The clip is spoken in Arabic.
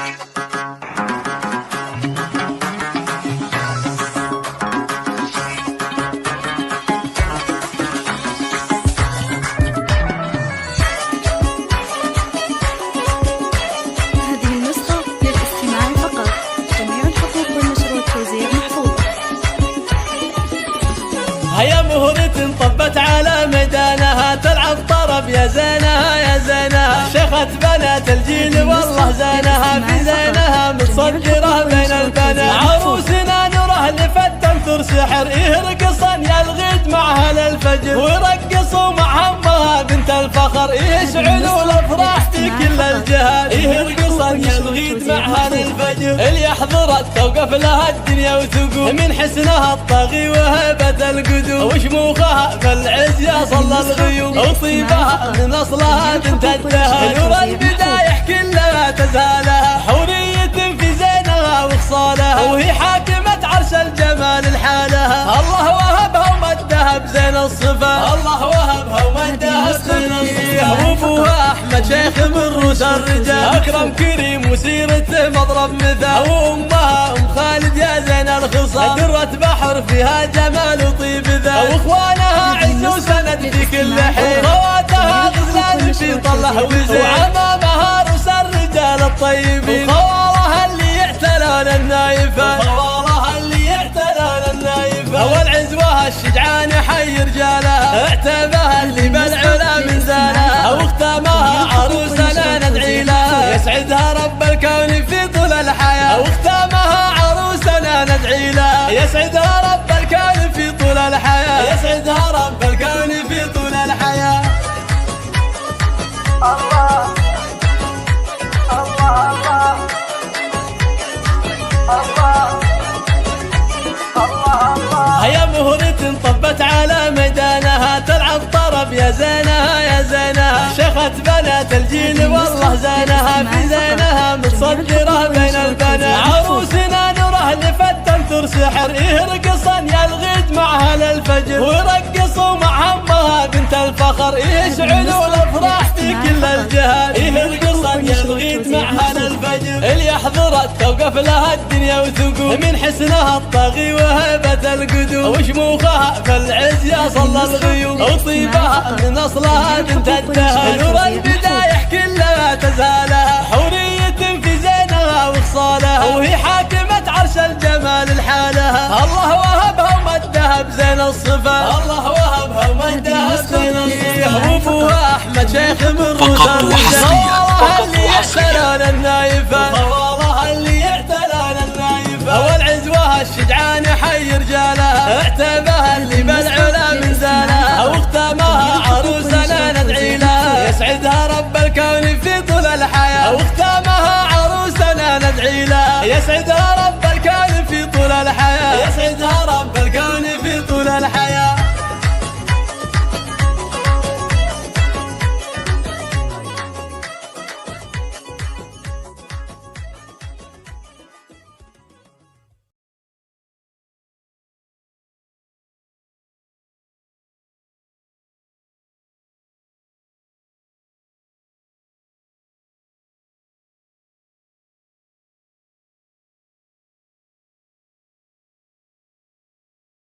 هيا مهرة طبت على ميدانها تلعب طرب يا زينها يا زينها، شيخة بنات الجيل والله زينها في زينها متصدرة بين البنات، عروسنا نوره لفتن سحر يرقصن يلغيد معها للفجر ويرقصوا مع امها بنت الفخر يشعلوا الافراح في كل الجهات يرقصن يلغيد معها للفجر، اللي يحضرت توقف لها الدنيا وتقوم من حسنها الطاغي وهبة القدوم وشموخها بالعز يصل الغيوم وطيبها من اصلها بنت الدهر، نور البدايح كلها تزالها حورية في زينها وخصالها وهي حاكمة عرش الجمال لحالها، الله وهبها ومدها بزين الصفات، الله وهبها ومدها بزين الصفات، وابوها احمد شيخ من روس الرجال اكرم كريم وسيرته مضرب مثال، وامها ام خالد يا زين الخصال درة بحر فيها جمال وطيب ذات، واخوانها عز وسند في كل حين وخواتها غزلان في طله وزين، وعمامها روس الرجال الطيبين وخوالها اللي يعتلون النايفات والعزوة الشجعان حي رجالها اعتبها اللي بالعلا من زالها واختامها عروسنا ندعي لها يسعدها رب الكون في طول الحياة، واختامها عروسنا ندعي لها يسعدها رب الكون في طول الحياة، يسعدها رب الكون في طول الحياة. الله الله الله الله هيا مهرة طبت على ميدانها تلعب طرب يا زينها يا زينها، شيخة بنات الجيل والله زينها في زينها متصدرة بين البنات، عروسنا نوره لفتن سحر يرقصن يلغيد معها للفجر ويرقصوا مع امها بنت الفخر يشعلوا الافراح في كل الجهات يرقصن يلغيد معها للفجر، اللي يحضرت توقف لها الدنيا وتقوم من حسنها الطاغي وهبة القدوم وشموخها بالعز يصل الغيوم وطيبها من اصلها بنت الدهر، نور البدايح كلها تزالها حورية في زينها وخصالها وهي حاكمة عرش الجمال لحالها، الله وهبها ومدها بزين الصفات، الله وهبها ومدها بزين الصفات، وابوها احمد شيخ من روس الرجال اللي يحسنون النايفات